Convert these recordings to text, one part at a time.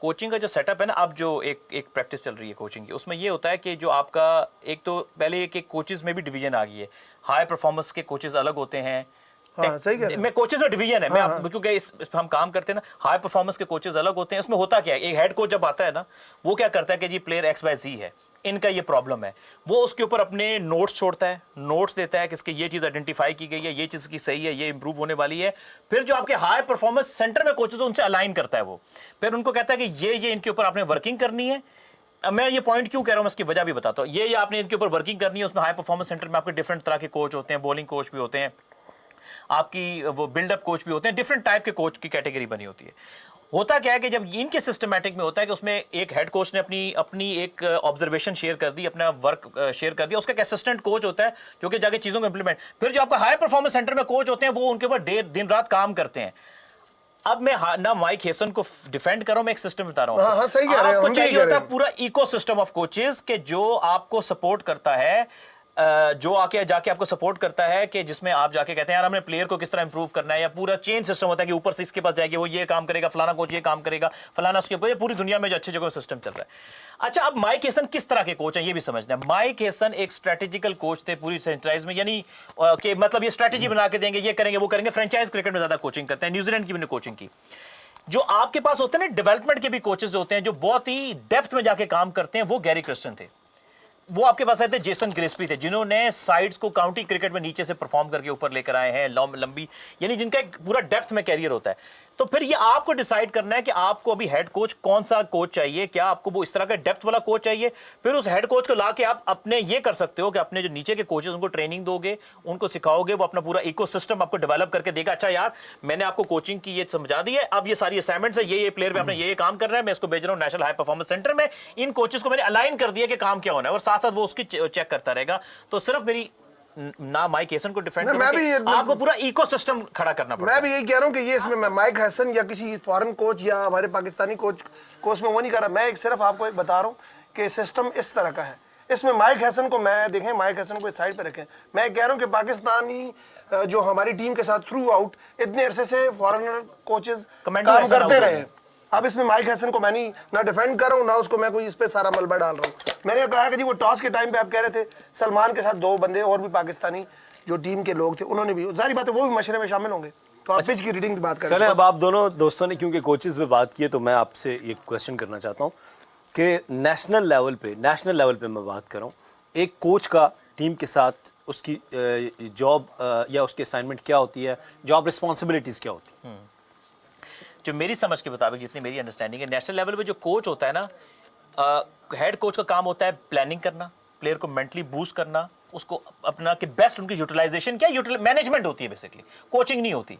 Coaching का जो setup है ना, अब जो एक प्रैक्टिस चल रही है कोचिंग की, उसमें ये होता है कि जो आपका एक तो पहले एक कोचेज में भी डिवीजन आ गई है। हाई परफॉर्मेंस के कोचेज अलग होते हैं। हाँ, सही कह रहे हैं। मैं कोचेज में डिवीजन है। हाँ, मैं हाँ। क्योंकि इस पे हम काम करते हैं ना, हाई परफॉर्मेंस के कोचेज अलग होते हैं। उसमें होता क्या है, एक हेड कोच जब आता है ना, वो क्या करता है कि जी प्लेयर XYZ है, इनका ये प्रॉब्लम है, वो उसके ऊपर अपने नोट्स छोड़ता है, नोट्स देता है कि इसकी ये चीज आइडेंटिफाई की गई है, ये चीज की सही है, ये इंप्रूव होने वाली है। फिर जो आपके हाई परफॉर्मेंस सेंटर में कोचेज उनसे अलाइन करता है, वो फिर उनको कहता है कि ये इनके ऊपर आपने वर्किंग करनी है। अब मैं ये पॉइंट क्यों कह रहा हूं, मैं इसकी वजह भी बताता हूं। ये आपने इनके ऊपर वर्किंग करनी है। उसमें हाई परफॉर्मेंस सेंटर में आपके डिफरेंट तरह के कोच होते हैं, बॉलिंग कोच भी होते हैं, आपकी वो बिल्डअप कोच भी होते हैं, डिफरेंट टाइप के कोच की कैटेगरी बनी होती है। होता क्या है कि जब इनके सिस्टमैटिक में होता है कि उसमें एक हेड कोच ने अपनी एक ऑब्जर्वेशन शेयर कर दी, अपना वर्क शेयर कर दिया, उसका एक असिस्टेंट कोच होता है जो कि जाके चीजों को इंप्लीमेंट, फिर जो आपका हाई परफॉर्मेंस सेंटर में कोच होते हैं वो उनके ऊपर दिन रात काम करते हैं। अब मैं ना माइक हेसन को डिफेंड कर रहा हूं, मैं एक सिस्टम बता रहा हूं। हाँ, सही कह रहे हैं, आपको हम भी चाहिए कह रहे होता हैं। है पूरा इकोसिस्टम ऑफ कोचेस के जो आपको सपोर्ट करता है, जो आके जाके आपको सपोर्ट करता है, कि जिसमें आप जाके कहते हैं यार हमने प्लेयर को किस तरह इंप्रूव करना है, या पूरा चेन सिस्टम होता है कि ऊपर से इसके पास जाएगी, वो ये काम करेगा, फलाना कोच ये काम करेगा, फलाना उसके ऊपर, पूरी दुनिया में जो अच्छी जगह सिस्टम चल रहा है। अच्छा, अब माइक हेसन किस तरह के कोच हैं ये भी समझना है। माइक हेसन एक स्ट्रेटेजिकल कोच थे पूरी फ्रेंचाइज में, यानी कि मतलब ये स्ट्रेटेजी बना के देंगे, ये करेंगे वो करेंगे। फ्रेंचाइज क्रिकेट में ज्यादा कोचिंग करते हैं, न्यूजीलैंड की भी कोचिंग की। जो आपके पास होते हैं ना डेवलपमेंट के भी कोचेस होते हैं जो बहुत ही डेप्थ में जाके काम करते हैं, वो गैरी क्रिस्टन थे। वो आपके पास आए थे जेसन गिलेस्पी थे, जिन्होंने साइड्स को काउंटी क्रिकेट में नीचे से परफॉर्म करके ऊपर लेकर आए हैं, लंबी, यानी जिनका एक पूरा डेप्थ में कैरियर होता है। तो फिर ये आपको डिसाइड करना है कि आपको अभी हेड कोच कौन सा कोच चाहिए, क्या आपको वो इस तरह का डेप्थ वाला कोच चाहिए। फिर उस हेड कोच को लाके आप अपने ये कर सकते हो कि अपने जो नीचे के कोचेस उनको ट्रेनिंग दोगे, उनको सिखाओगे, वो अपना पूरा इकोसिस्टम आपको डेवलप करके देगा। अच्छा यार, मैंने आपको कोचिंग की ये समझा दी है, अब ये सारी असाइनमेंट्स है, ये प्लेयर पे आपने ये काम करना है, मैं इसको भेज रहा हूँ नेशनल हाई परफॉर्मेंस सेंटर में, इन कोचेस को मैंने अलाइन कर दिया कि काम क्या होना है, और साथ साथ वो उसकी चेक करता रहेगा। तो सिर्फ मेरी ना माइक हेसन को डिफेंड आपको पूरा इकोसिस्टम खड़ा करना पड़ता है। मैं भी यही कह रहा हूं कि ये इसमें माइक हेसन या किसी फॉरेन कोच या हमारे पाकिस्तानी कोच में वो नहीं कर रहा। मैं एक सिर्फ आपको एक बता रहा हूं कि सिस्टम इस तरह का है। इसमें माइक हेसन को मैं देखें, माइक हेसन को इस साइड पे रखें। मैं कह रहा हूं कि पाकिस्तानी जो हमारी टीम के साथ थ्रू आउट इतने अरसे से फॉरेनर कोचेस काम करते रहे। अब इसमें माइक हेसन को मैं नहीं ना डिफेंड कर रहा हूँ, ना उसको मैं कोई इस पे सारा मलबा डाल रहा हूँ। मैंने कहा कि जी वो टॉस के टाइम पे आप कह रहे थे सलमान के साथ दो बंदे और भी पाकिस्तानी जो टीम के लोग थे, उन्होंने भी, जाहिर बात है वो भी मशरे में शामिल होंगे। तो आप पिच की रीडिंग की बात करें। चलें, अब आप दोनों दोस्तों ने क्योंकि कोचेस पे बात की है, तो मैं आपसे एक क्वेश्चन करना चाहता हूँ कि नेशनल लेवल पे मैं बात कर रहा हूँ, एक कोच का टीम के साथ उसकी जॉब या उसकी असाइनमेंट क्या होती है, जॉब रिस्पॉन्सिबिलिटीज़ क्या होती है? जो मेरी समझ के मुताबिक, जितनी मेरी अंडरस्टैंडिंग है, नेशनल लेवल पे जो कोच होता है ना, हेड कोच का काम होता है प्लानिंग करना, प्लेयर को मेंटली बूस्ट करना, उसको अपना कि बेस्ट उनकी यूटिलाइजेशन क्या, मैनेजमेंट होती है बेसिकली, कोचिंग नहीं होती,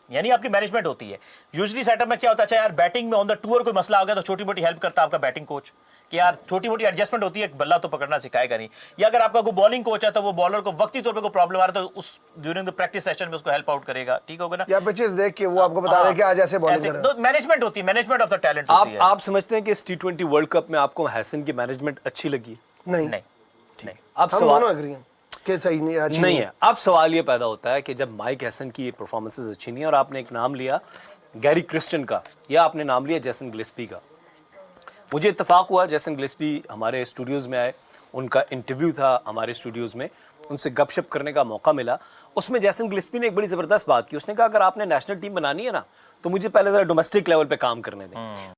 यानी आपकी मैनेजमेंट होती है। यूजुअली सेटअप में क्या होता है, अच्छा यार बैटिंग में ऑन द टूर कोई मसला हो गया तो छोटी मोटी हेल्प करता है आपका बैटिंग कोच, कि यार छोटी मोटी एडजस्टमेंट होती है, बल्ला तो पकड़ना सिखाएगा नहीं। या अगर आपका कोई बॉलिंग कोच है तो वो बॉलर को वक्ती तौर पे कोई प्रॉब्लम आ रहा है तो उस ड्यूरिंग द प्रैक्टिस सेशन में उसको हेल्प आउट करेगा, ठीक होगा ना, या पिचेस देख के वो आपको बता रहे कि आज ऐसे बॉलिंग करें। तो मैनेजमेंट होती है, मैनेजमेंट ऑफ द टैलेंट होती है। आप समझते हैं कि इस T20 वर्ल्ड कप में आपको हेसन की मैनेजमेंट अच्छी लगी? नहीं, नहीं। अब हम सवाल दोनों एग्री हैं कि सही नहीं है। अब सवाल ये पैदा होता है कि जब माइक हेसन की परफॉर्मेंसेस अच्छी नहीं है और आपने एक नाम लिया गैरी क्रिस्टन का, या आपने नाम लिया जेसन गिलेस्पी का, मुझे इत्तेफाक हुआ जेसन गिलेस्पी हमारे स्टूडियोज़ में आए, उनका इंटरव्यू था हमारे स्टूडियोज़ में, उनसे गपशप करने का मौका मिला। उसमें जेसन गिलेस्पी ने एक बड़ी ज़बरदस्त बात की। उसने कहा अगर आपने नेशनल टीम बनानी है ना, तो मुझे पहले ज़रा डोमेस्टिक लेवल पे काम करने दें।